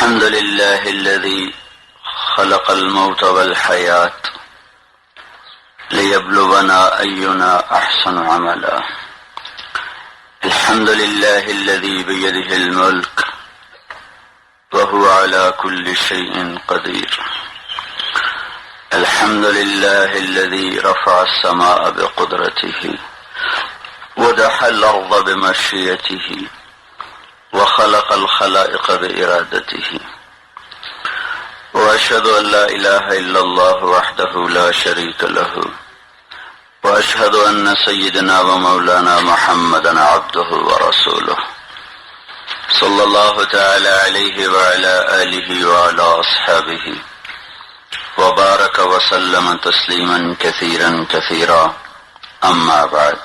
الحمد لله الذي خلق الموت والحياة ليبلونا أينا أحسن عملا. الحمد لله الذي بيده الملك وهو على كل شيء قدير. الحمد لله الذي رفع السماء بقدرته ودحى الأرض بمشيئته وخلق الخلائق بإرادته. وأشهد أن لا إله إلا الله وحده لا شريك له، وأشهد أن سيدنا ومولانا محمدا عبده ورسوله صلى الله تعالى عليه وعلى آله وعلى أصحابه وبارك وسلم تسليما كثيرا كثيرا. أما بعد،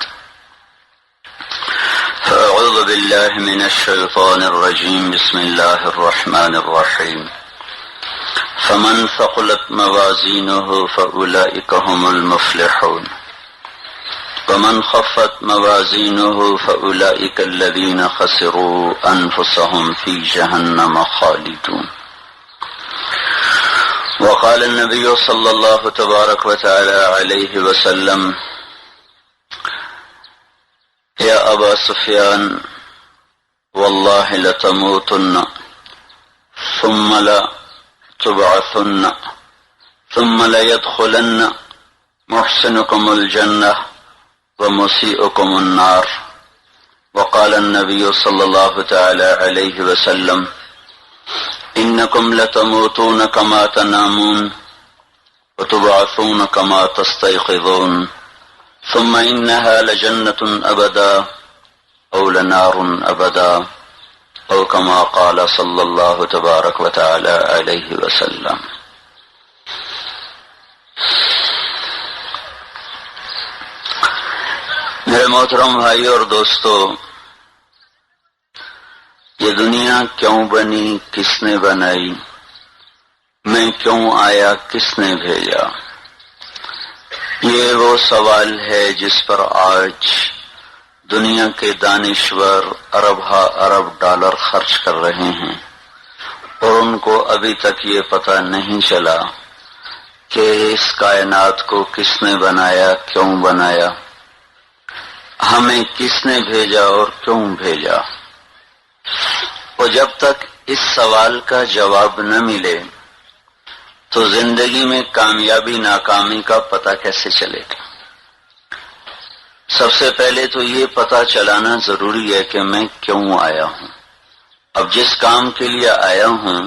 فأعوذ بالله من الشيطان الرجيم. بسم الله الرحمن الرحيم. فمن ثقلت موازينه فأولئك هم المفلحون، ومن خفت موازينه فأولئك الذين خسروا أنفسهم في جهنم خالدون. وقال النبي صلى الله تبارك وتعالى عليه وسلم: يا أبا سفيان، والله لتموتن ثم لتبعثن ثم ليدخلن محسنكم الجنة ومسيئكم النار. وقال النبي صلى الله تعالى عليه وسلم: إنكم لتموتون كما تنامون وتبعثون كما تستيقظون، ثم إنها لجنة أبدا أو لنار أبدا، أو كما قال صلى الله تبارك وتعالى عليه وسلم. میرے محترم بھائی اور دوستو، یہ دنیا کیوں بنی، کس نے بنائی، میں کیوں آیا، کس نے بھیجا، یہ وہ سوال ہے جس پر آج دنیا کے دانشور ارب ہا ارب ڈالر خرچ کر رہے ہیں، اور ان کو ابھی تک یہ پتہ نہیں چلا کہ اس کائنات کو کس نے بنایا، کیوں بنایا، ہمیں کس نے بھیجا اور کیوں بھیجا. اور جب تک اس سوال کا جواب نہ ملے تو زندگی میں کامیابی ناکامی کا پتہ کیسے چلے گا؟ سب سے پہلے تو یہ پتہ چلانا ضروری ہے کہ میں کیوں آیا ہوں. اب جس کام کے لیے آیا ہوں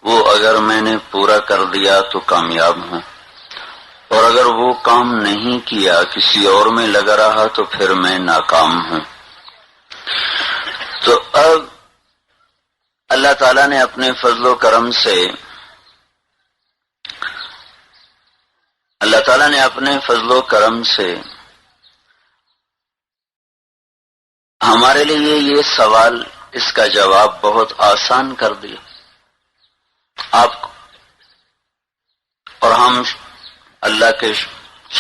وہ اگر میں نے پورا کر دیا تو کامیاب ہوں، اور اگر وہ کام نہیں کیا، کسی اور میں لگا رہا، تو پھر میں ناکام ہوں. تو اب اللہ تعالیٰ نے اپنے فضل و کرم سے ہمارے لیے یہ سوال، اس کا جواب بہت آسان کر دیا. آپ اور ہم اللہ کے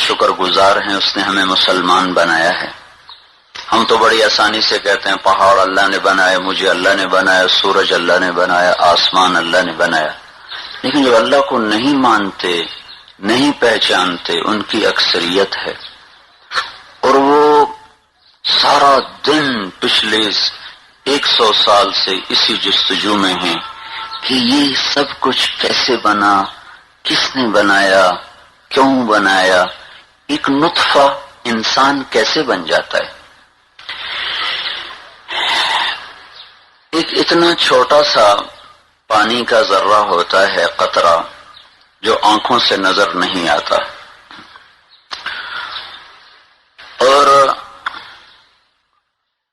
شکر گزار ہیں، اس نے ہمیں مسلمان بنایا ہے. ہم تو بڑی آسانی سے کہتے ہیں پہاڑ اللہ نے بنایا، مجھے اللہ نے بنایا، سورج اللہ نے بنایا، آسمان اللہ نے بنایا. لیکن جو اللہ کو نہیں مانتے، نہیں پہچانتے، ان کی اکثریت ہے، اور وہ سارا دن پچھلے 100 سال سے اسی جستجو میں ہیں کہ یہ سب کچھ کیسے بنا، کس نے بنایا، کیوں بنایا، ایک نطفہ انسان کیسے بن جاتا ہے. ایک اتنا چھوٹا سا پانی کا ذرہ ہوتا ہے، قطرہ، جو آنکھوں سے نظر نہیں آتا، اور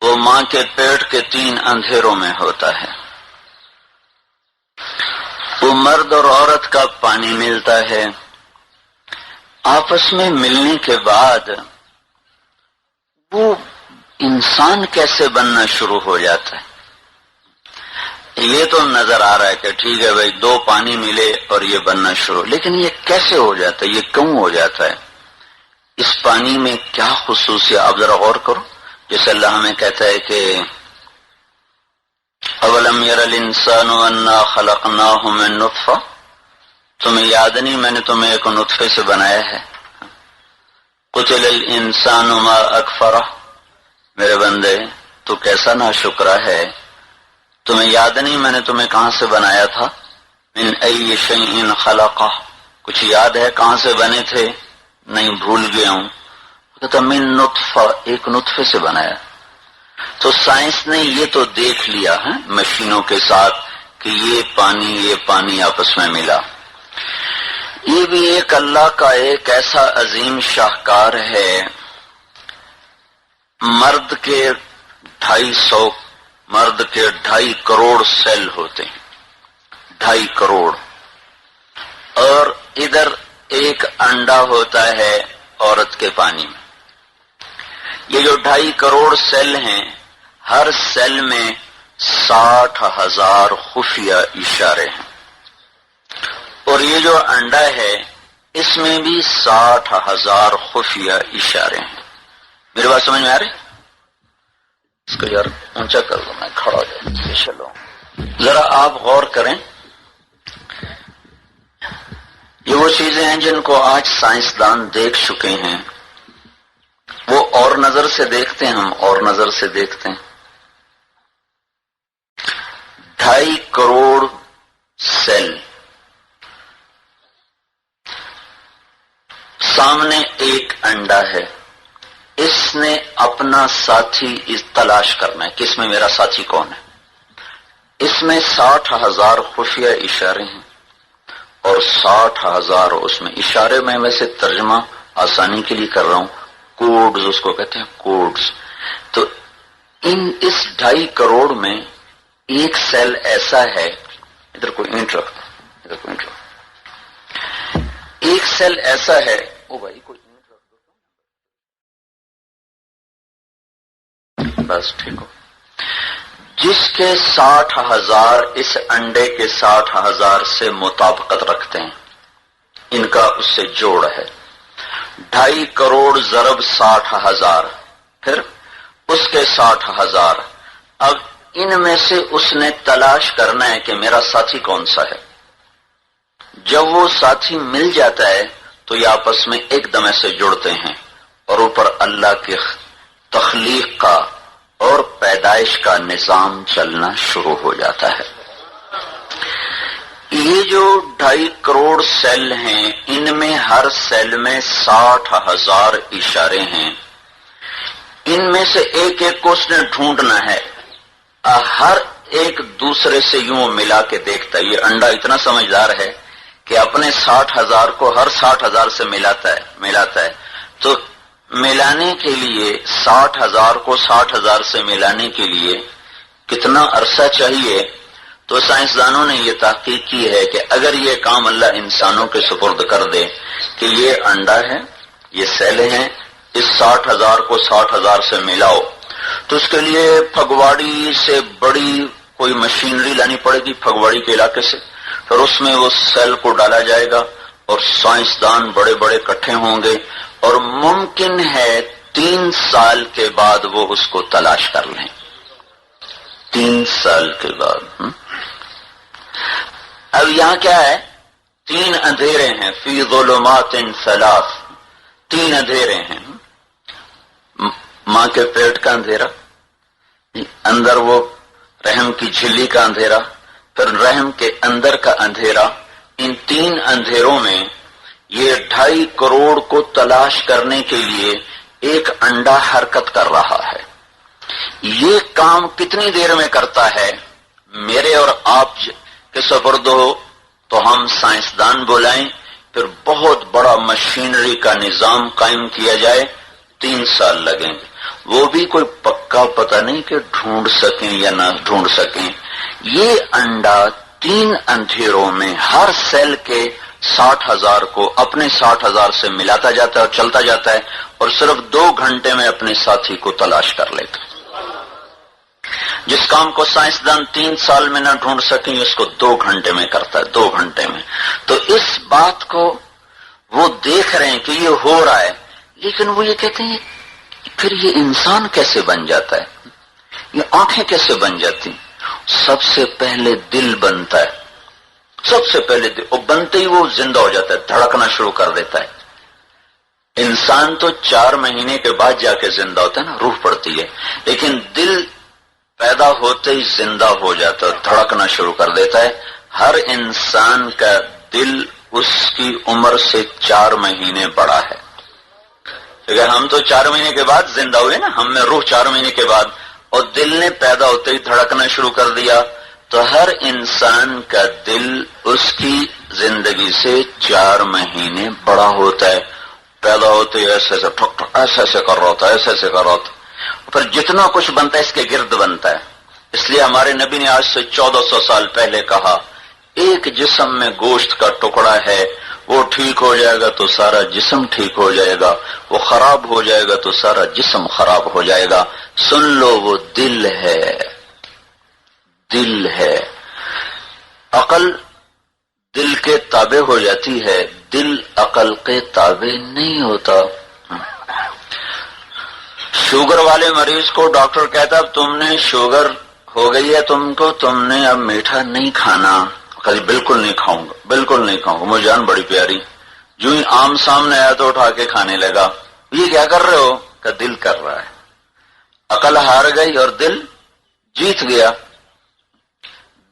وہ ماں کے پیٹ کے 3 اندھیروں میں ہوتا ہے. وہ مرد اور عورت کا پانی ملتا ہے، آپس میں ملنے کے بعد وہ انسان کیسے بننا شروع ہو جاتا ہے. یہ تو نظر آ رہا ہے کہ ٹھیک ہے بھائی 2 پانی ملے اور یہ بننا شروع، لیکن یہ کیسے ہو جاتا ہے، یہ کیوں ہو جاتا ہے، اس پانی میں کیا خصوصیت، آپ ذرا غور کرو. جیسے اللہ ہمیں کہتا ہے کہ اولم یر الانسان انا خلقناہ من نطفہ، تمہیں یاد نہیں میں نے تمہیں ایک نطفے سے بنایا ہے؟ قتل الانسان ما اکفرہ، میرے بندے تو کیسا ناشکرا ہے، تمہیں یاد نہیں میں نے تمہیں کہاں سے بنایا تھا؟ من ای شیء خلقہ، کچھ یاد ہے کہاں سے بنے تھے؟ نہیں، بھول گیا ہوں۔ کہتا من نطفہ، ایک نطفے سے بنایا۔ تو سائنس نے یہ تو دیکھ لیا ہے مشینوں کے ساتھ کہ یہ پانی آپس میں ملا۔ یہ بھی ایک اللہ کا ایک ایسا عظیم شاہکار ہے، مرد کے 2.5 کروڑ سیل ہوتے ہیں، 2.5 کروڑ، اور ادھر ایک انڈا ہوتا ہے عورت کے پانی میں۔ یہ جو 2.5 کروڑ سیل ہیں، ہر سیل میں 60,000 خفیہ اشارے ہیں، اور یہ جو انڈا ہے اس میں بھی 60,000 خفیہ اشارے ہیں۔ میری بات سمجھ میں آ رہی؟ اس کو یار اونچا کر دو، میں کھڑا ہو جاؤں، چلو ذرا آپ غور کریں۔ یہ وہ چیزیں ہیں جن کو آج سائنسدان دیکھ چکے ہیں، وہ اور نظر سے دیکھتے ہیں، ہم اور نظر سے دیکھتے ہیں۔ 2.5 کروڑ سیل، سامنے ایک انڈا ہے، اس نے اپنا ساتھی تلاش کرنا ہے کہ اس میں میرا ساتھی کون ہے۔ اس میں 60,000 خفیہ اشارے ہیں، اور 60,000 اس میں اشارے میں ویسے ترجمہ آسانی کے لیے کر رہا ہوں، کوڈز اس کو کہتے ہیں، کوڈز۔ تو اس 2.5 کروڑ میں ایک سیل ایسا ہے، ادھر کوئی اینٹ رکھ، ادھر کوئی اینٹ رکھ، ایک سیل ایسا ہے، او بھائی کوئی اینٹ رکھ دو، بس ٹھیک ہو، جس کے 60,000 اس انڈے کے 60,000 سے مطابقت رکھتے ہیں، ان کا اس سے جوڑ ہے 2.5 کروڑ ضرب 60,000، پھر اس کے 60,000۔ اب ان میں سے اس نے تلاش کرنا ہے کہ میرا ساتھی کون سا ہے۔ جب وہ ساتھی مل جاتا ہے تو یہ آپس میں ایک دم سے جڑتے ہیں، اور اوپر اللہ کی تخلیق کا اور پیدائش کا نظام چلنا شروع ہو جاتا ہے۔ یہ جو 2.5 کروڑ سیل ہیں، ان میں ہر سیل میں 60,000 اشارے ہیں، ان میں سے ایک ایک کو اس نے ڈھونڈنا ہے، ہر ایک دوسرے سے یوں ملا کے دیکھتا ہے۔ یہ انڈا اتنا سمجھدار ہے کہ اپنے 60,000 کو ہر 60,000 سے ملاتا ہے، تو ملانے کے لیے 60,000 کو 60,000 سے ملانے کے لیے کتنا عرصہ چاہیے؟ تو سائنسدانوں نے یہ تحقیق کی ہے کہ اگر یہ کام اللہ انسانوں کے سپرد کر دے کہ یہ انڈا ہے، یہ سیل ہیں، اس 60,000 کو 60,000 سے ملاؤ، تو اس کے لیے پھگواڑی سے بڑی کوئی مشینری لانی پڑے گی، پھگواڑی کے علاقے سے، پھر اس میں وہ سیل کو ڈالا جائے گا، اور سائنسدان بڑے بڑے اکٹھے ہوں گے، اور ممکن ہے 3 سال کے بعد وہ اس کو تلاش کر لیں۔ 3 سال کے بعد۔ اب یہاں کیا ہے؟ 3 اندھیرے ہیں، فی ظلمات 3، 3 اندھیرے ہیں۔ ماں کے پیٹ کا اندھیرا، اندر وہ رحم کی جھلی کا اندھیرا، پھر رحم کے اندر کا اندھیرا۔ ان 3 اندھیروں میں یہ 2.5 کروڑ کو تلاش کرنے کے لیے ایک انڈا حرکت کر رہا ہے۔ یہ کام کتنی دیر میں کرتا ہے؟ میرے اور آپ کے سپرد ہو تو ہم سائنسدان بلائیں، پھر بہت بڑا مشینری کا نظام قائم کیا جائے، 3 سال لگیں گے۔ وہ بھی کوئی پکا پتہ نہیں کہ ڈھونڈ سکیں یا نہ ڈھونڈ سکیں۔ یہ انڈا 3 اندھیروں میں ہر سیل کے 60,000 کو اپنے 60,000 سے ملاتا جاتا ہے اور چلتا جاتا ہے، اور صرف 2 گھنٹے میں اپنے ساتھی کو تلاش کر لیتا ہے۔ جس کام کو سائنسدان 3 سال میں نہ ڈھونڈ سکیں، اس کو 2 گھنٹے میں کرتا ہے، 2 گھنٹے میں۔ تو اس بات کو وہ دیکھ رہے ہیں کہ یہ ہو رہا ہے، لیکن وہ یہ کہتے ہیں پھر یہ انسان کیسے بن جاتا ہے، یہ آنکھیں کیسے بن جاتی؟ سب سے پہلے دل بنتا ہے، سب سے پہلے دل، اور بنتے ہی وہ زندہ ہو جاتا ہے، دھڑکنا شروع کر دیتا ہے۔ انسان تو 4 مہینے کے بعد جا کے زندہ ہوتا ہے نا، روح پڑتی ہے، لیکن دل پیدا ہوتے ہی زندہ ہو جاتا ہے، دھڑکنا شروع کر دیتا ہے۔ ہر انسان کا دل اس کی عمر سے 4 مہینے بڑا ہے، کیونکہ ہم تو 4 مہینے کے بعد زندہ ہوئے نا، ہم میں روح 4 مہینے کے بعد، اور دل نے پیدا ہوتے ہی دھڑکنا شروع کر دیا، تو ہر انسان کا دل اس کی زندگی سے 4 مہینے بڑا ہوتا ہے۔ پیدا ہوتے ہی ایسے ایسے ٹھک ٹھک ایسے ایسے کر رہا ہوتا ہے، ایسے ایسے کر رہا ہوتا ہے، پھر جتنا کچھ بنتا ہے اس کے گرد بنتا ہے۔ اس لیے ہمارے نبی نے آج سے 1400 سال پہلے کہا، ایک جسم میں گوشت کا ٹکڑا ہے، وہ ٹھیک ہو جائے گا تو سارا جسم ٹھیک ہو جائے گا، وہ خراب ہو جائے گا تو سارا جسم خراب ہو جائے گا۔ سن لو، وہ دل ہے، دل ہے۔ عقل دل کے تابع ہو جاتی ہے، دل عقل کے تابع نہیں ہوتا۔ شوگر والے مریض کو ڈاکٹر کہتا اب تم نے شوگر ہو گئی ہے تم نے اب میٹھا نہیں کھانا، کبھی بالکل نہیں کھاؤں گا، بالکل نہیں کھاؤں گا، مجھے جان بڑی پیاری۔ جو ہی آم سامنے آیا تو اٹھا کے کھانے لگا۔ یہ کیا کر رہے ہو؟ کہ دل کر رہا ہے۔ عقل ہار گئی اور دل جیت گیا۔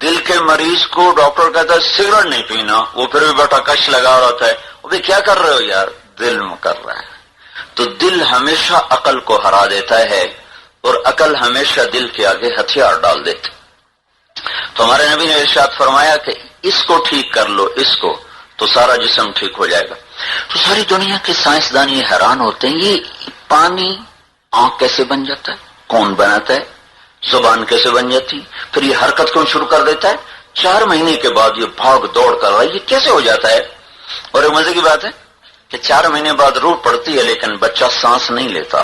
دل کے مریض کو ڈاکٹر کہتا ہے سگریٹ نہیں پینا، وہ پھر بھی بیٹا کش لگا رہا ہے، وہ بھی کیا کر رہے ہو یار؟ دل میں کر رہا ہے۔ تو دل ہمیشہ عقل کو ہرا دیتا ہے، اور عقل ہمیشہ دل کے آگے ہتھیار ڈال دیتی۔ تو ہمارے نبی نے ارشاد فرمایا کہ اس کو ٹھیک کر لو، اس کو، تو سارا جسم ٹھیک ہو جائے گا۔ تو ساری دنیا کے سائنسدان یہ حیران ہوتے ہیں، یہ پانی آنکھ کیسے بن جاتا ہے؟ کون بناتا ہے؟ زبان کیسے بن جاتی؟ پھر یہ حرکت کیوں شروع کر دیتا ہے؟ 4 مہینے کے بعد یہ بھاگ دوڑ کر رہا ہے، یہ کیسے ہو جاتا ہے؟ اور ایک مزے کی بات ہے کہ 4 مہینے بعد روح پڑتی ہے لیکن بچہ سانس نہیں لیتا۔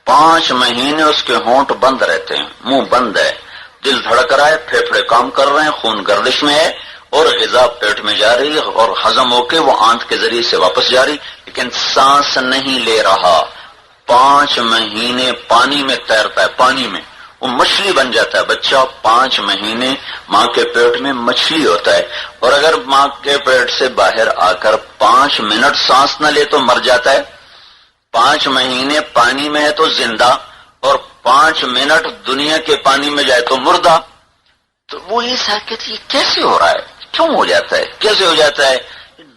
5 مہینے اس کے ہونٹ بند رہتے ہیں، منہ بند ہے، دل دھڑک رہا ہے، پھیپھڑے کام کر رہے ہیں، خون گردش میں ہے، اور غذا پیٹ میں جا رہی ہے اور ہضم ہو کے وہ آنت کے ذریعے سے واپس جا رہی، لیکن سانس نہیں لے رہا۔ 5 مہینے پانی میں تیرتا ہے، پانی میں وہ مچھلی بن جاتا ہے بچہ۔ 5 مہینے ماں کے پیٹ میں مچھلی ہوتا ہے، اور اگر ماں کے پیٹ سے باہر آ کر 5 منٹ سانس نہ لے تو مر جاتا ہے۔ 5 مہینے پانی میں ہے تو زندہ، اور 5 منٹ دنیا کے پانی میں جائے تو مردہ۔ تو وہ یہ ساکت یہ کیسے ہو رہا ہے؟ کیوں ہو جاتا ہے؟ کیسے ہو جاتا ہے؟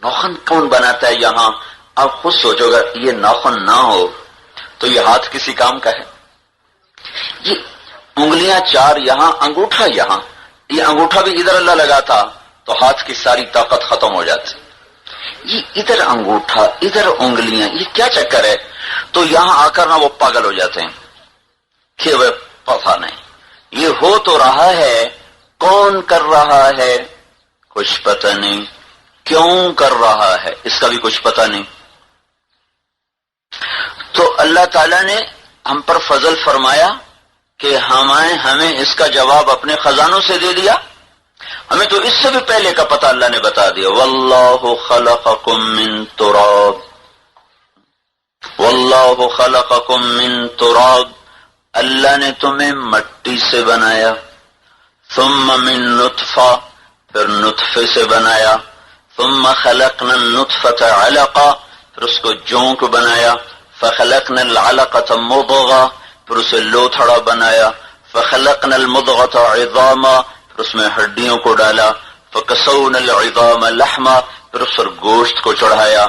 ناخن کون بناتا ہے یہاں؟ آپ خود سوچو گا، یہ ناخن نہ ہو تو یہ ہاتھ کسی کام کا ہے؟ یہ انگلیاں 4 یہاں، انگوٹھا یہاں، یہ انگوٹھا بھی ادھر اللہ لگاتا تو ہاتھ کی ساری طاقت ختم ہو جاتی۔ یہ ادھر انگوٹھا ادھر انگلیاں، یہ کیا چکر ہے؟ تو یہاں آ کر نہ وہ پاگل ہو جاتے ہیں کہ وہ پتہ نہیں یہ ہو تو رہا ہے، کون کر رہا ہے کچھ پتہ نہیں، کیوں کر رہا ہے اس کا بھی کچھ پتہ نہیں۔ تو اللہ تعالیٰ نے ہم پر فضل فرمایا کہ ہمیں اس کا جواب اپنے خزانوں سے دے دیا۔ ہمیں تو اس سے بھی پہلے کا پتہ اللہ نے بتا دیا۔ واللہ خلقکم من تراب، واللہ خلقکم من تراب، اللہ نے تمہیں مٹی سے بنایا، ثم من نطفہ، پھر نطفے سے بنایا، ثم خلقنا النطفة علقہ، پھر اس کو جونک بنایا، فخلقنا العلقة مضغہ، پھر اسے لوتھڑا بنایا، فخلقنا المضغة عظاما، پھر اس میں ہڈیوں کو ڈالا، فکسونا العظام لحما، پھر اس پر گوشت کو چڑھایا،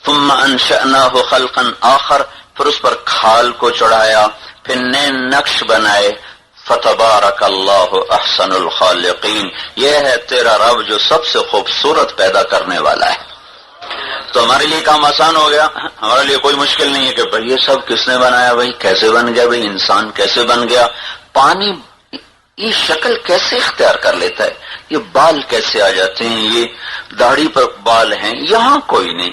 ثم انشأناه خلقا آخر، پھر اس پر کھال کو چڑھایا، پھر نئے نقش بنائے۔ فتبارک اللہ احسن الخالقین، یہ ہے تیرا رب جو سب سے خوبصورت پیدا کرنے والا ہے۔ تو ہمارے لیے کام آسان ہو گیا، ہمارے لیے کوئی مشکل نہیں ہے کہ بھئی یہ سب کس نے بنایا، بھئی کیسے بن گیا، بھئی انسان کیسے بن گیا، پانی یہ شکل کیسے اختیار کر لیتا ہے، یہ بال کیسے آ جاتے ہیں، یہ داڑھی پر بال ہیں، یہاں کوئی نہیں،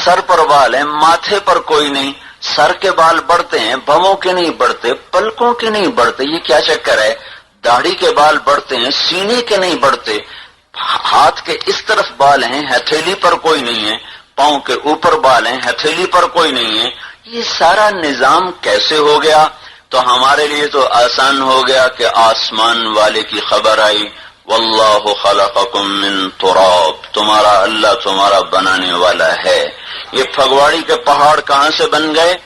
سر پر بال ہیں، ماتھے پر کوئی نہیں، سر کے بال بڑھتے ہیں، بھووں کے نہیں بڑھتے، پلکوں کے نہیں بڑھتے، یہ کیا چکر ہے؟ داڑھی کے بال بڑھتے ہیں، سینے کے نہیں بڑھتے، ہاتھ کے اس طرف بال ہیں، ہتھیلی پر کوئی نہیں ہے، پاؤں کے اوپر بال ہیں، ہتھیلی پر کوئی نہیں ہے، یہ سارا نظام کیسے ہو گیا؟ تو ہمارے لیے تو آسان ہو گیا کہ آسمان والے کی خبر آئی، واللہ خلقکم من تراب، تمہارا اللہ تمہارا بنانے والا ہے۔ یہ پھگواڑی کے پہاڑ کہاں سے بن گئے؟